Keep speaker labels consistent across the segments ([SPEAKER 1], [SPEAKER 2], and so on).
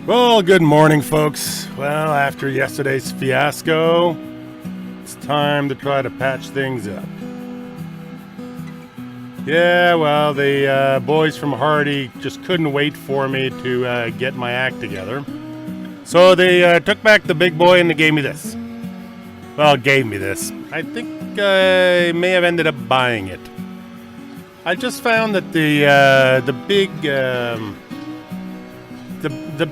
[SPEAKER 1] Well, good morning, folks. Well, after yesterday's fiasco, it's time to try to patch things up. Yeah, well, the boys from Hardy just couldn't wait for me to get my act together. So they took back the big boy and they gave me this. Well, gave me this. I think I may have ended up buying it. I just found that the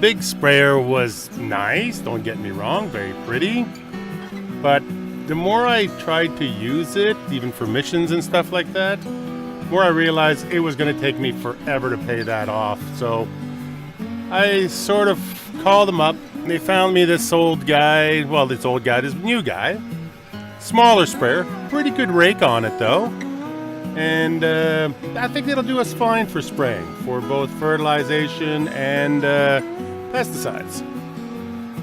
[SPEAKER 1] big sprayer was nice, don't get me wrong, very pretty. But the more I tried to use it, even for missions and stuff like that, the more I realized it was going to take me forever to pay that off. So I sort of called them up. They found me this new guy, smaller sprayer, pretty good rake on it though. And I think it'll do us fine for spraying, for both fertilization and pesticides.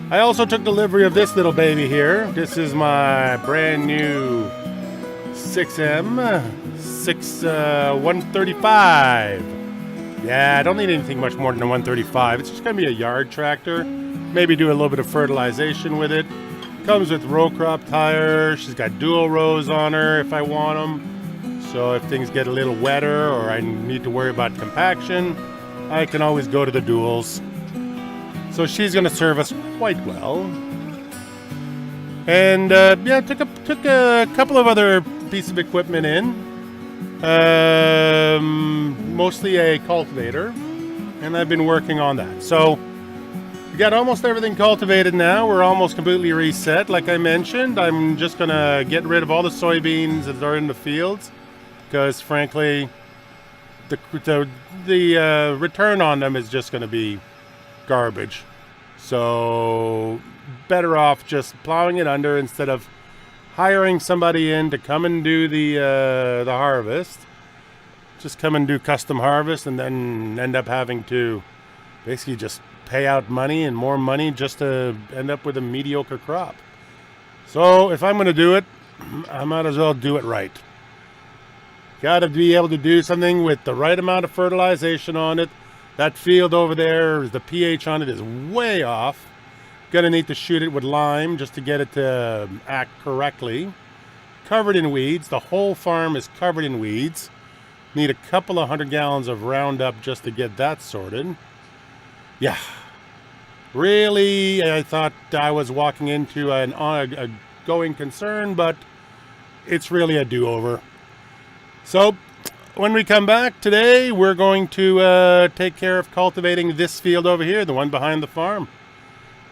[SPEAKER 1] I also took delivery of this little baby here. This is my brand new 6M 135. Yeah, I don't need anything much more than a 135. It's just going to be a yard tractor. Maybe do a little bit of fertilization with it. Comes with row crop tires. She's got dual rows on her if I want them. So if things get a little wetter or I need to worry about compaction, I can always go to the duals. So she's going to serve us quite well. And took a couple of other pieces of equipment in. Mostly a cultivator, and I've been working on that. So we got almost everything cultivated now. We're almost completely reset. Like I mentioned, I'm just going to get rid of all the soybeans that are in the fields. Because frankly, the return on them is just going to be garbage. So better off just plowing it under instead of hiring somebody in to come and do the harvest. Just come and do custom harvest and then end up having to basically just pay out money and more money just to end up with a mediocre crop. So if I'm going to do it, I might as well do it right. Got to be able to do something with the right amount of fertilization on it. That field over there, the pH on it is way off. Gonna need to shoot it with lime just to get it to act correctly. Covered in weeds. The whole farm is covered in weeds. Need a couple of 100 gallons of Roundup just to get that sorted. Yeah. Really, I thought I was walking into a going concern, but it's really a do-over. So, when we come back today, we're going to take care of cultivating this field over here, the one behind the farm.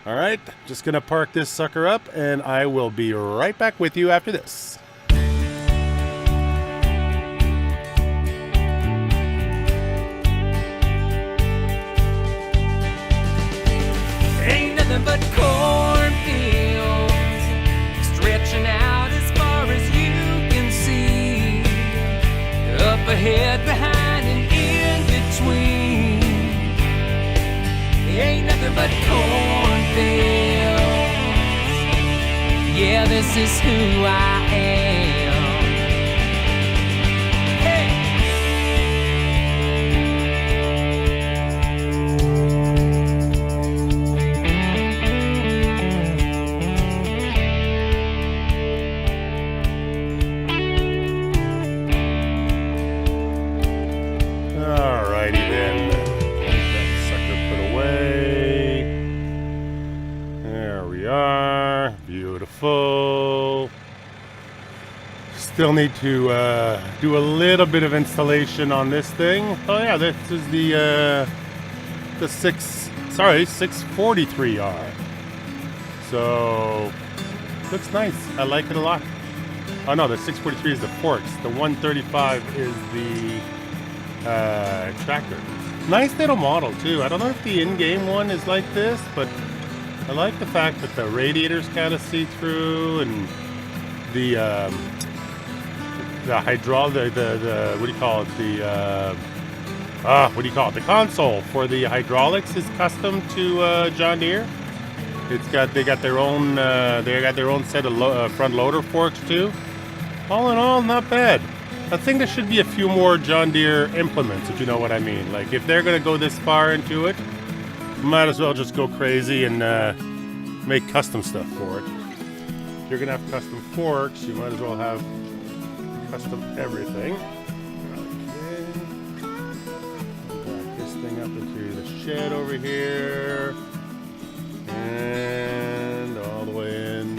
[SPEAKER 1] All right, just going to park this sucker up, and I will be right back with you after this.
[SPEAKER 2] Ain't nothing but cornfields stretching out as far as you can see. Up ahead, behind, and in between. Ain't nothing but cornfields. Yeah, this is who I am.
[SPEAKER 1] Beautiful. Still need to do a little bit of installation on this thing. Oh yeah, this is the 643R. So looks nice. I like it a lot. Oh no, the 643 is the forks. The 135 is the tractor. Nice little model too. I don't know if the in-game one is like this, but I like the fact that the radiator's kind of see-through and the hydraulic, the what do you call it? The console for the hydraulics is custom to John Deere. They got their own set of front loader forks too. All in all, not bad. I think there should be a few more John Deere implements, if you know what I mean. Like if they're gonna go this far into it, might as well just go crazy and make custom stuff for it. If you're gonna have custom forks, you might as well have custom everything. Okay. Back this thing up into the shed over here. And all the way in.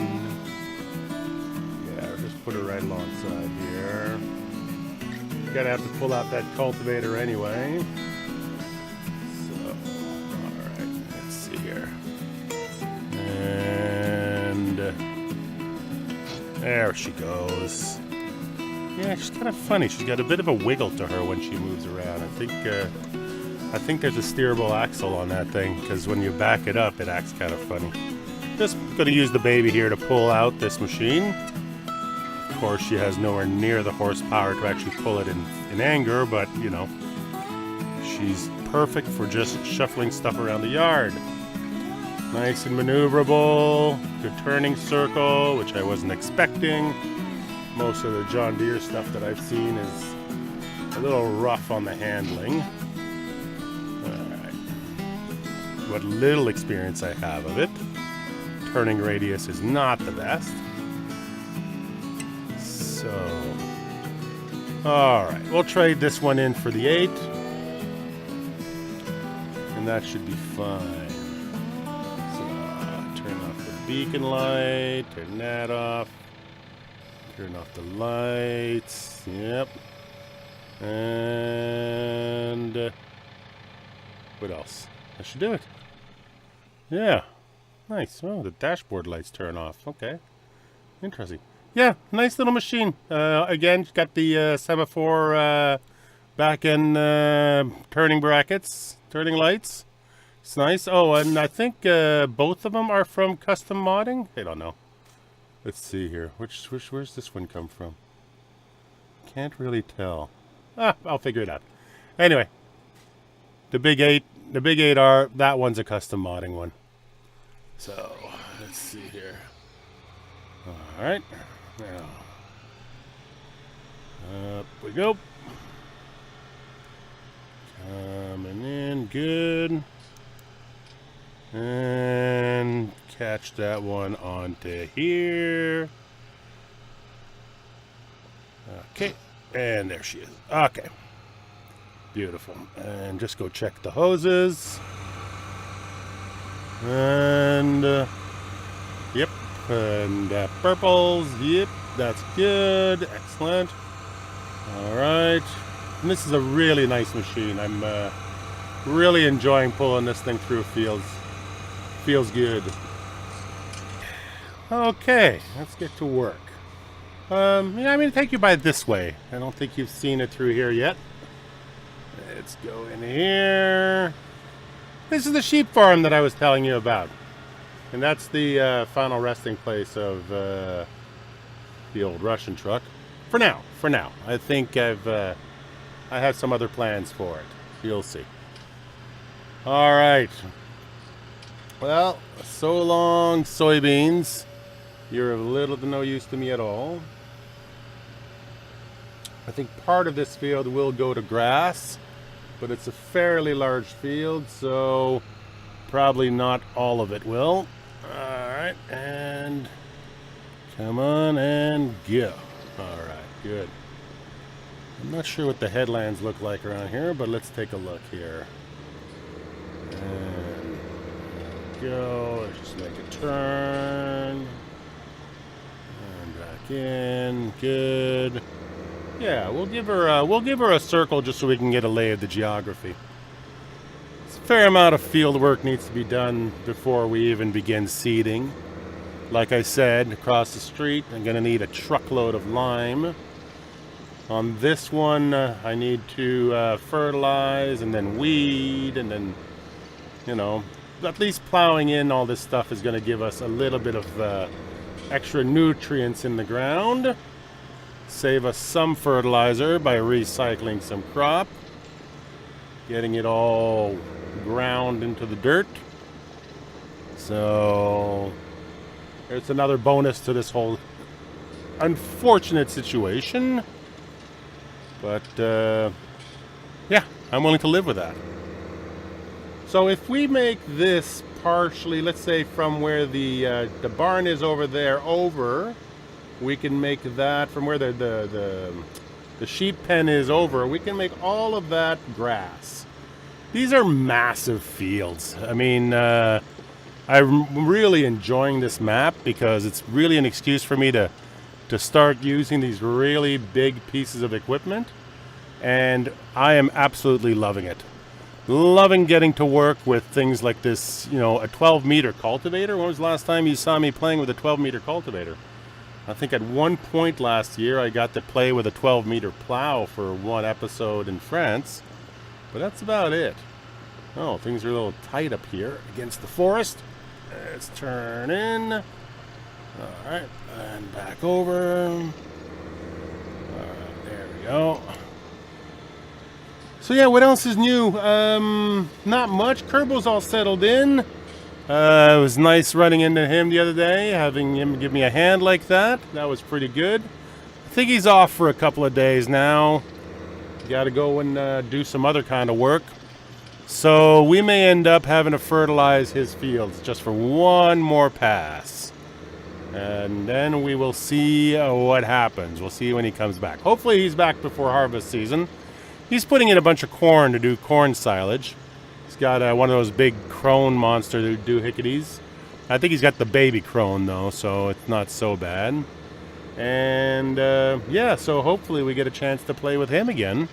[SPEAKER 1] Yeah, just put it right alongside here. Gotta have to pull out that cultivator anyway. So, alright, let's see here. And there she goes. Yeah, she's kind of funny. She's got a bit of a wiggle to her when she moves around. I think there's a steerable axle on that thing, because when you back it up, it acts kind of funny. Just gonna use the baby here to pull out this machine. Of course, she has nowhere near the horsepower to actually pull it in anger, but you know, she's perfect for just shuffling stuff around the yard. Nice and maneuverable. Good turning circle, which I wasn't expecting. Most of the John Deere stuff that I've seen is a little rough on the handling. Alright. What little experience I have of it. Turning radius is not the best. So, alright, we'll trade this one in for the 8. And that should be fine. So, turn off the beacon light, turn that off. Turn off the lights. Yep. And what else? That should do it. Yeah. Nice. Oh, the dashboard lights turn off. Okay. Interesting. Yeah, nice little machine. Again, it's got the semaphore back end turning brackets, turning lights. It's nice. Oh, and I think both of them are from custom modding. I don't know. Let's see here. Where's this one come from? Can't really tell. I'll figure it out. Anyway, the big 8R, that one's a custom modding one. So, let's see here. All right. Now, up we go. Coming in good. And catch that one onto here. Okay, and there she is. Okay, beautiful. And just go check the hoses. And yep, and purples. Yep, that's good. Excellent. All right, and this is a really nice machine. I'm really enjoying pulling this thing through fields. Feels good. Okay, let's get to work. Yeah, I'm going to take you by this way. I don't think you've seen it through here yet. Let's go in here. This is the sheep farm that I was telling you about. And that's the final resting place of the old Russian truck. For now. I think I have some other plans for it. You'll see. All right. Well, so long, soybeans. You're of little to no use to me at all. I think part of this field will go to grass, but it's a fairly large field, so probably not all of it will. Alright, and come on and go. Alright, good. I'm not sure what the headlands look like around here, but let's take a look here. And go. Let's just make a turn. And back in. Good. Yeah, we'll give her a circle just so we can get a lay of the geography. A fair amount of field work needs to be done before we even begin seeding. Like I said, across the street, I'm going to need a truckload of lime. On this one, I need to fertilize and then weed, and then, you know, at least plowing in all this stuff is going to give us a little bit of extra nutrients in the ground. Save us some fertilizer by recycling some crop. Getting it all ground into the dirt. So there's another bonus to this whole unfortunate situation. But yeah, I'm willing to live with that. So if we make this partially, let's say from where the barn is over there over, we can make that from where the sheep pen is over, we can make all of that grass. These are massive fields. I mean, I'm really enjoying this map because it's really an excuse for me to start using these really big pieces of equipment, and I am absolutely loving it. Loving getting to work with things like this, you know, a 12-meter cultivator. When was the last time you saw me playing with a 12-meter cultivator? I think at one point last year I got to play with a 12-meter plow for one episode in France, but that's about it. Oh, things are a little tight up here against the forest. Let's turn in. All right, and back over. All right, there we go. So yeah, what else is new? Not much. Kerbo's all settled in. It was nice running into him the other day, having him give me a hand like that. That was pretty good. I think he's off for a couple of days now. Got to go and do some other kind of work. So we may end up having to fertilize his fields just for one more pass. And then we will see what happens. We'll see when he comes back. Hopefully he's back before harvest season. He's putting in a bunch of corn to do corn silage. He's got one of those big crone monster doohickeys. I think he's got the baby crone though, so it's not so bad. And yeah, so hopefully we get a chance to play with him again.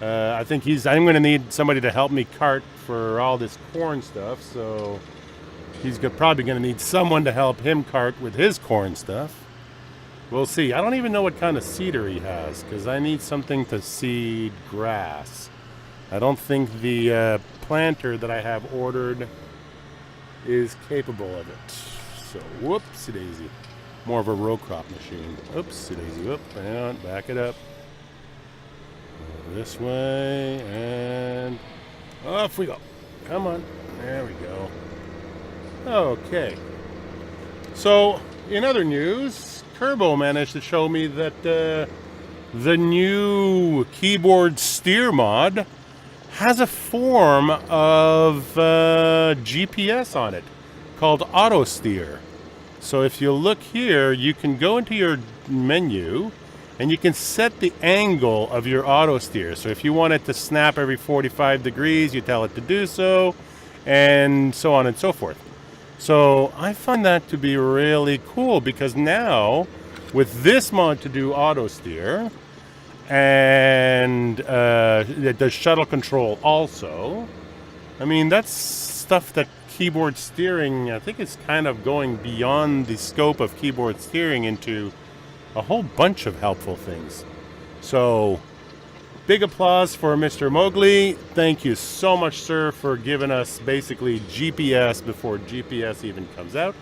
[SPEAKER 1] I think I'm going to need somebody to help me cart for all this corn stuff, so he's probably going to need someone to help him cart with his corn stuff. We'll see. I don't even know what kind of seeder he has, because I need something to seed grass. I don't think the planter that I have ordered is capable of it. So, whoopsie-daisy. More of a row crop machine. Oopsie-daisy. Whoop, hang on, back it up. This way, and off we go. Come on. There we go. Okay. So, in other news, Kerbo managed to show me that the new keyboard steer mod has a form of GPS on it called auto steer. So if you look here, you can go into your menu and you can set the angle of your auto steer. So if you want it to snap every 45 degrees, you tell it to do so, and so on and so forth. So I find that to be really cool, because now with this mod to do auto steer, and it does shuttle control also, I mean, that's stuff that keyboard steering, I think it's kind of going beyond the scope of keyboard steering into a whole bunch of helpful things. So big applause for Mr. Mowgli. Thank you so much, sir, for giving us basically GPS before GPS even comes out.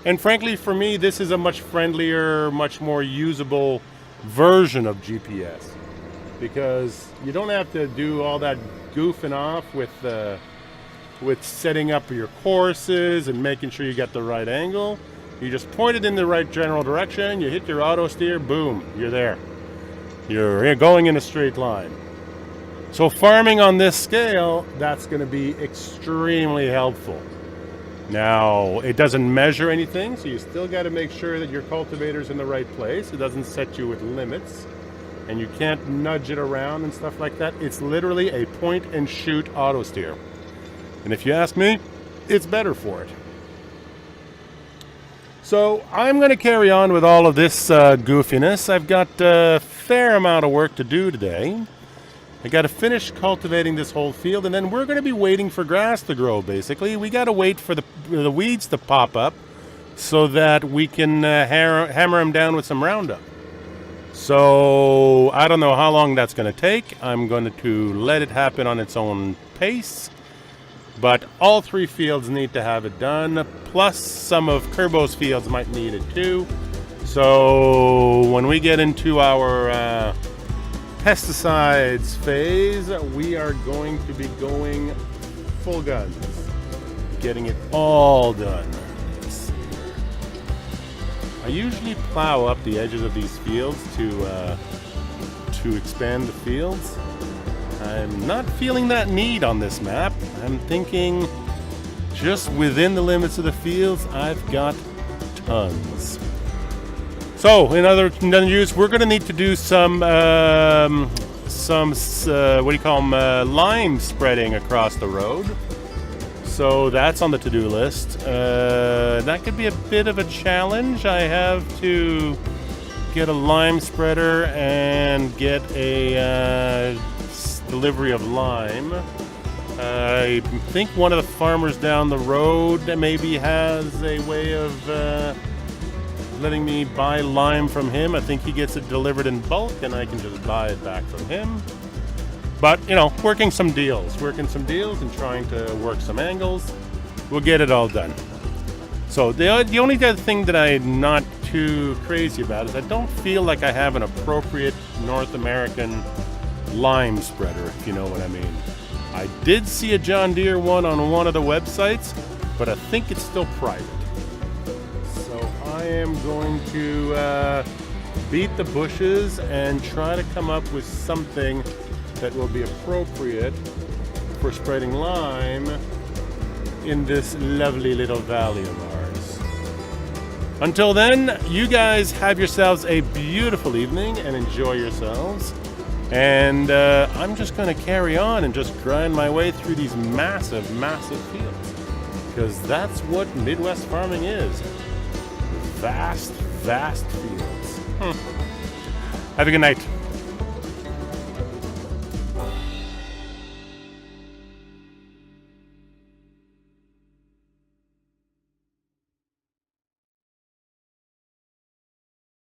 [SPEAKER 1] And frankly, for me, this is a much friendlier, much more usable version of GPS, because you don't have to do all that goofing off with setting up your courses and making sure you get the right angle. You just point it in the right general direction, you hit your auto steer, boom, you're there. You're going in a straight line. So farming on this scale, that's going to be extremely helpful. Now, it doesn't measure anything, so you still got to make sure that your cultivator's in the right place. It doesn't set you with limits, and you can't nudge it around and stuff like that. It's literally a point and shoot auto steer. And if you ask me, it's better for it. So I'm going to carry on with all of this goofiness. I've got a fair amount of work to do today. I got to finish cultivating this whole field, and then we're going to be waiting for grass to grow, basically. We got to wait for the weeds to pop up so that we can hammer them down with some Roundup. So I don't know how long that's going to take. I'm going to let it happen on its own pace. But all three fields need to have it done, plus some of Kerbo's fields might need it too. So when we get into our pesticides phase, we are going to be going full guns, getting it all done. I usually plow up the edges of these fields to expand the fields. I'm not feeling that need on this map. I'm thinking just within the limits of the fields, I've got tons. So, in other news, we're going to need to do some lime spreading across the road. So that's on the to-do list. That could be a bit of a challenge. I have to get a lime spreader and get a delivery of lime. I think one of the farmers down the road maybe has a way of letting me buy lime from him. I think he gets it delivered in bulk and I can just buy it back from him. But, you know, working some deals and trying to work some angles. We'll get it all done. So the only other thing that I'm not too crazy about is I don't feel like I have an appropriate North American lime spreader, if you know what I mean. I did see a John Deere one on one of the websites, but I think it's still private. So I am going to beat the bushes and try to come up with something that will be appropriate for spreading lime in this lovely little valley of ours. Until then, you guys have yourselves a beautiful evening and enjoy yourselves. And I'm just going to carry on and just grind my way through these massive, massive fields. Because that's what Midwest farming is. Vast, vast fields. Have a good night.